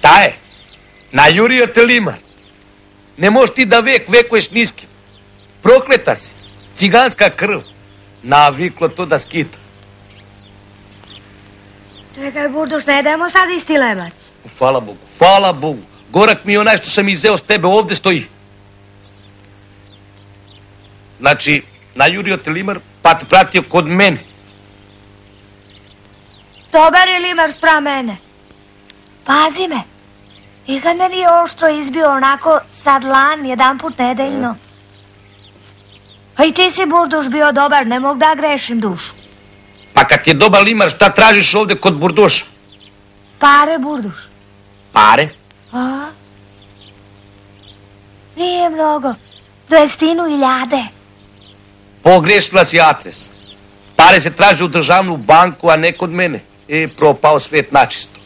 Šta je? Najurio te limar. Ne možeš ti da vekuješ niskim. Prokleta si. Ciganska krv. Naviklo to da skita. Čekaj, Burduš, ne dajmo sad isti lemac. Hvala Bogu, hvala Bogu. Gorak mi je onaj što sam izeo s tebe, ovdje stoji. Znači, najurio te limar, pa te pratio kod mene. Dobar je limar spram mene. Pazi me. I kad me nije oštro izbio onako sad lan jedan put nedeljno. A i ti si, Burduš, bio dobar, ne mogu da grešim dušu. Pa kad je dobar limar, šta tražiš ovdje kod Burduša? Pare, Burduš. Pare? A? Nije mnogo. 200.000. Pogrešila si adres. Pare se traže u državnu banku, a ne kod mene. Propao svijet načisto.